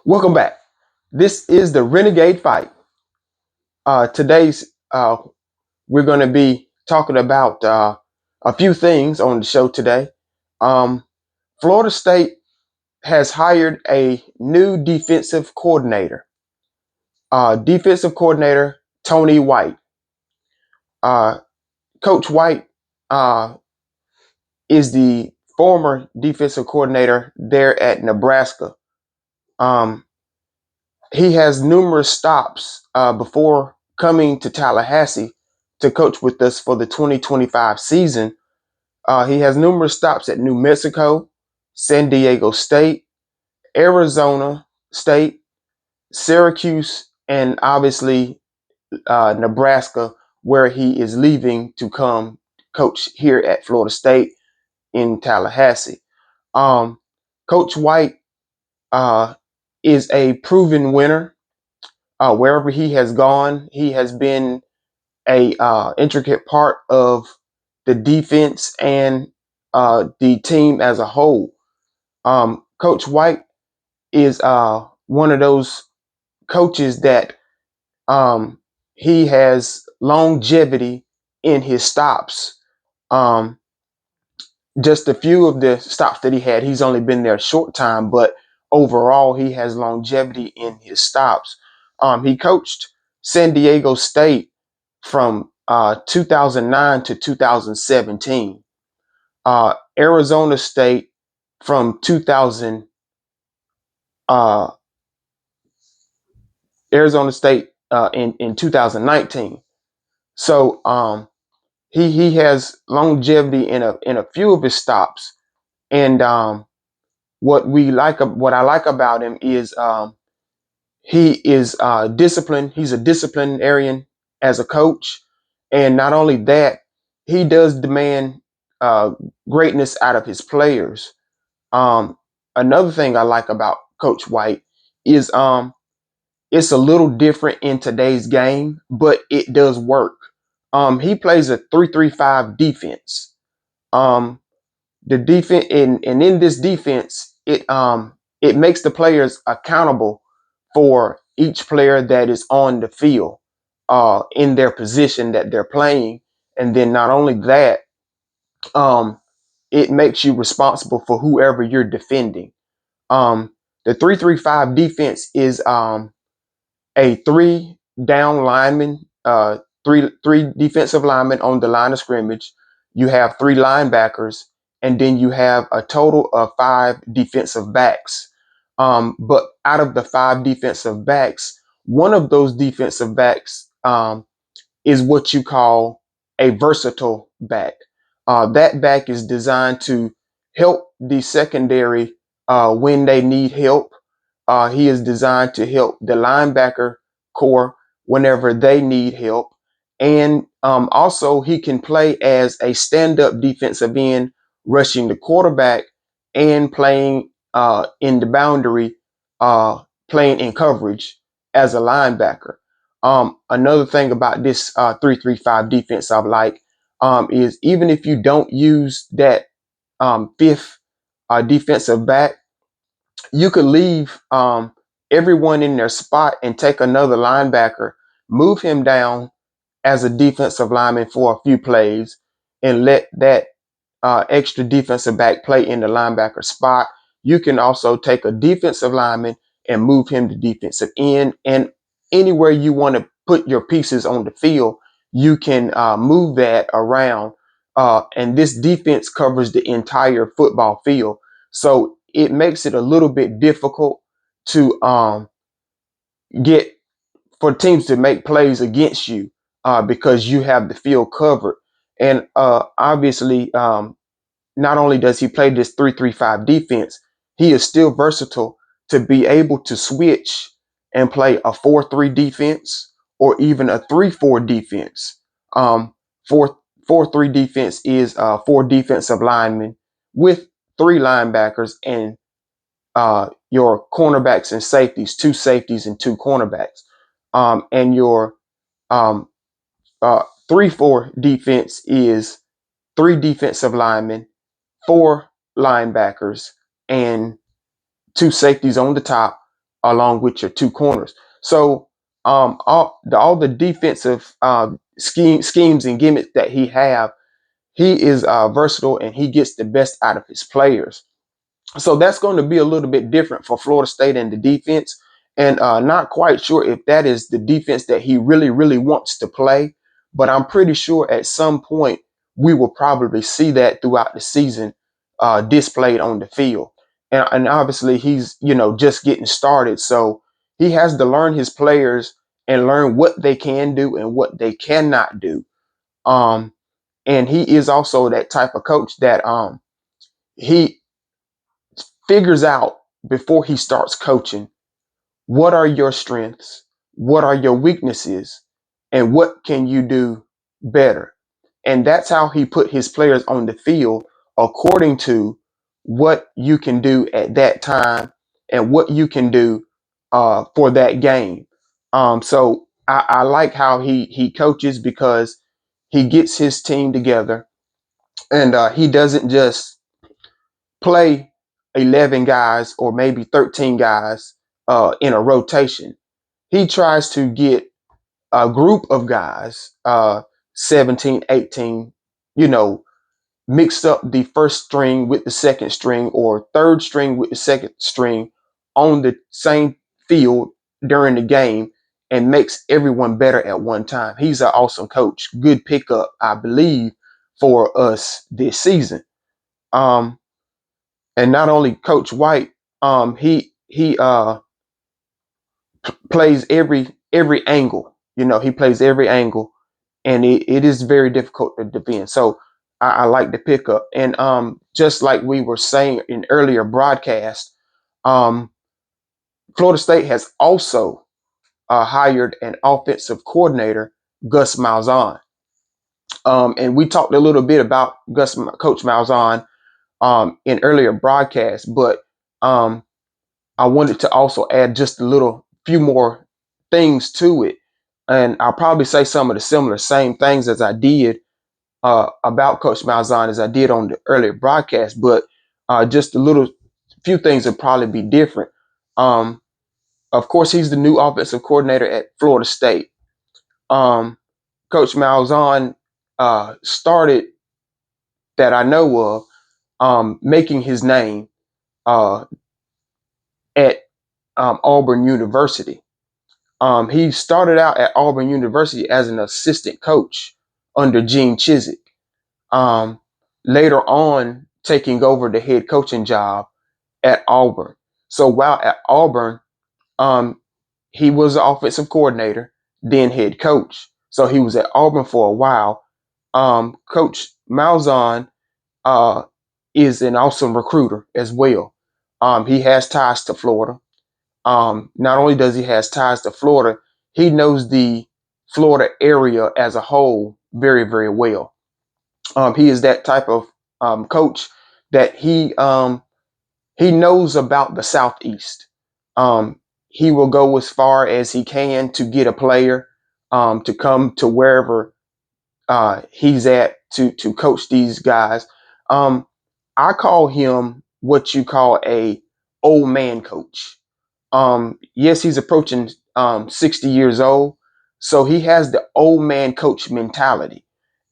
Welcome back. This is the Renegade fight. Today's we're going to be talking about a few things on the show today. Um, Florida State has hired a new defensive coordinator. Defensive coordinator Tony White. Uh, Coach White uh, is the former defensive coordinator there at Nebraska. Um, he has numerous stops before coming to Tallahassee to coach with us for the 2025 season. He has numerous stops at New Mexico, San Diego State, Arizona State, Syracuse, and obviously Nebraska, where he is leaving to come coach here at Florida State in Tallahassee. Um, Coach White uh, is a proven winner. Wherever he has gone, he has been a intricate part of the defense and the team as a whole. Coach White is one of those coaches that um, he has longevity in his stops. Um, just a few of the stops that he had, he's only been there a short time, but overall, he has longevity in his stops. He coached San Diego State from 2009 to 2017. Arizona State from 2000. Uh, Arizona State in 2019. So he has longevity in a few of his stops, and what I like about him is he is disciplined. He's a disciplinarian as a coach, and not only that, he does demand uh, greatness out of his players. Um, Another thing I like about Coach White is it's a little different in today's game, but it does work. He plays a 3-3-5 defense. Um, the defense and in this defense, it makes the players accountable for each player that is on the field in their position that they're playing. And then not only that, um, it makes you responsible for whoever you're defending. The 3-3-5 defense is a three down lineman, three defensive linemen on the line of scrimmage. You have three linebackers, and then you have a total of five defensive backs. But out of the five defensive backs, one of those defensive backs is what you call a versatile back. That back is designed to help the secondary when they need help. He is designed to help the linebacker core whenever they need help. And also, he can play as a stand up defensive end, rushing the quarterback and playing in the boundary, playing in coverage as a linebacker. Another thing about this 3-3-5 defense I like is even if you don't use that fifth defensive back, you could leave everyone in their spot and take another linebacker, move him down as a defensive lineman for a few plays, and let that extra defensive back play in the linebacker spot. You can also take a defensive lineman and move him to defensive end, and anywhere you want to put your pieces on the field, you can move that around. And this defense covers the entire football field, so it makes it a little bit difficult to get for teams to make plays against you because you have the field covered. And obviously, not only does he play this 3-3-5 defense, he is still versatile to be able to switch and play a 4-3 defense or even a 3-4 defense. 4-4-3 defense is four defensive linemen with three linebackers and your cornerbacks and safeties, two safeties and two cornerbacks. And your um, 3-4 defense is three defensive linemen, four linebackers, and two safeties on the top, along with your two corners. So all the defensive schemes and gimmicks that he is versatile and he gets the best out of his players. So that's going to be a little bit different for Florida State and the defense. And not quite sure if that is the defense that he really, really wants to play. But I'm pretty sure at some point we will probably see that throughout the season displayed on the field. And obviously he's, just getting started. So he has to learn his players and learn what they can do and what they cannot do. Um, and he is also that type of coach that he figures out before he starts coaching what are your strengths, what are your weaknesses, and what can you do better. And that's how he put his players on the field according to what you can do at that time and what you can do for that game. So I like how he coaches because he gets his team together and he doesn't just play 11 guys or maybe 13 guys in a rotation. He tries to get a group of guys, 17, 18, you know, mixed up the first string with the second string or third string with the second string on the same field during the game and makes everyone better at one time. He's an awesome coach. Good pickup, I believe, for us this season. Um, and not only Coach White, he plays every angle. He plays every angle, and it is very difficult to defend. So I like the pickup, and just like we were saying in earlier broadcast, um, Florida State has also hired an offensive coordinator, Gus Malzahn, and we talked a little bit about Coach Malzahn in earlier broadcasts, but um, I wanted to also add just a little few more things to it. And I'll probably say some of the similar same things as I did about Coach Malzahn as I did on the earlier broadcast, but just a little few things would probably be different. Um, of course, he's the new offensive coordinator at Florida State. Um, Coach Malzahn started that I know of making his name uh, at Auburn University. He started out at Auburn University as an assistant coach under Gene Chizik. Um, Later on, taking over the head coaching job at Auburn. So while at Auburn, um, he was the offensive coordinator, then head coach. So he was at Auburn for a while. Coach Malzahn uh, is an awesome recruiter as well. He has ties to Florida. Not only does he has ties to Florida, he knows the Florida area as a whole very, very well. He is that type of coach that he knows about the Southeast. He will go as far as he can to get a player to come to wherever he's at to coach these guys. Um, I call him what you call a old man coach. Yes, he's approaching 60 years old, so he has the old man coach mentality,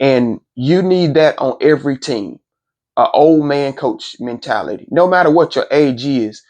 and you need that on every team. A old man coach mentality. No matter what your age is,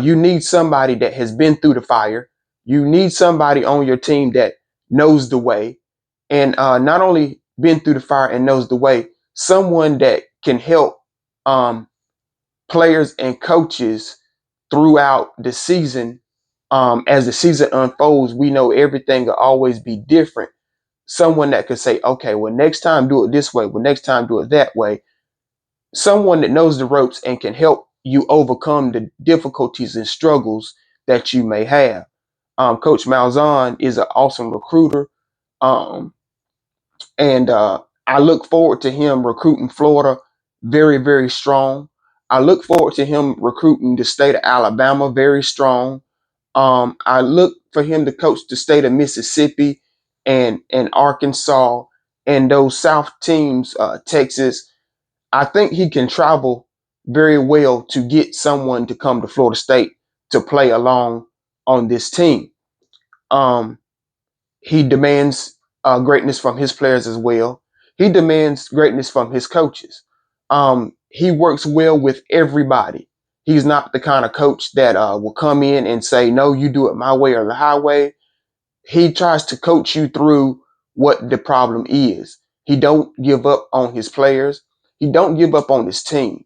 you need somebody that has been through the fire. You need somebody on your team that knows the way, and not only been through the fire and knows the way, someone that can help um, players and coaches throughout the season. As the season unfolds, we know everything will always be different. Someone that could say, okay, well, next time do it this way. Well, next time do it that way. Someone that knows the ropes and can help you overcome the difficulties and struggles that you may have. Coach Malzahn is an awesome recruiter. Um, and I look forward to him recruiting Florida very, very strong. I look forward to him recruiting the state of Alabama very strong. I look for him to coach the state of Mississippi and Arkansas and those South teams, Texas. I think he can travel very well to get someone to come to Florida State to play along on this team. Um, he demands greatness from his players as well. He demands greatness from his coaches. He works well with everybody. He's not the kind of coach that will come in and say, "No, you do it my way or the highway." He tries to coach you through what the problem is. He don't give up on his players. He don't give up on his team.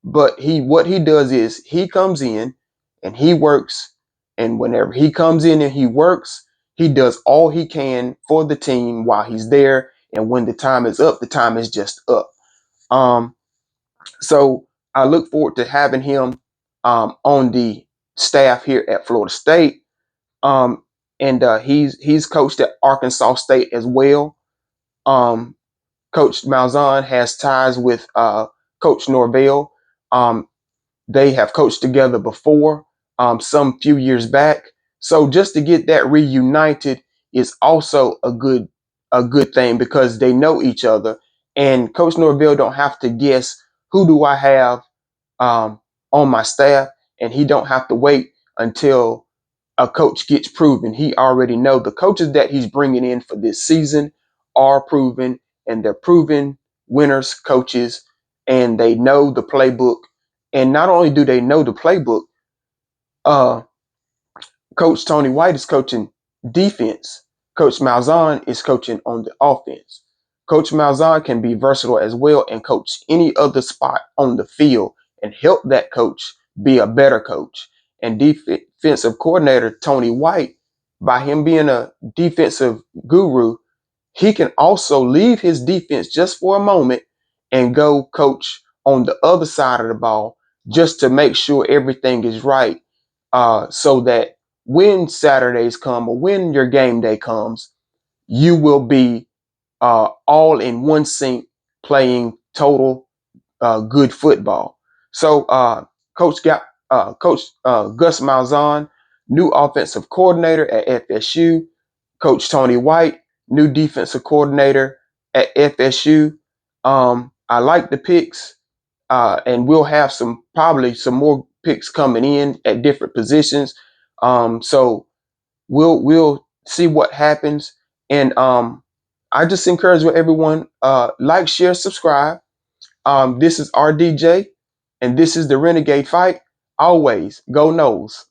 But what he does is he comes in and he works. And whenever he comes in and he works, he does all he can for the team while he's there. And when the time is up, the time is just up. Um, so I look forward to having him on the staff here at Florida State. Um, and he's coached at Arkansas State as well. Um, Coach Malzahn has ties with Coach Norvell. Um, they have coached together before, some few years back. So just to get that reunited is also a good thing because they know each other, and Coach Norvell don't have to guess who do I have um, on my staff, and he don't have to wait until a coach gets proven. He already know the coaches that he's bringing in for this season are proven, and they're proven winners coaches, and they know the playbook. And not only do they know the playbook, uh, Coach Tony White is coaching defense. Coach Malzahn is coaching on the offense. Coach Malzahn can be versatile as well and coach any other spot on the field and help that coach be a better coach. And defensive coordinator Tony White, by him being a defensive guru, he can also leave his defense just for a moment and go coach on the other side of the ball just to make sure everything is right, so that when Saturdays come or when your game day comes, you will be all in one sync playing total good football. So Coach Gus Malzahn, new offensive coordinator at FSU. Coach Tony White, new defensive coordinator at FSU. I like the picks, and we'll have probably some more picks coming in at different positions. So we'll see what happens, and I just encourage everyone, like, share, subscribe. This is RDJ, and this is the Renegade Fight. Always go Noles.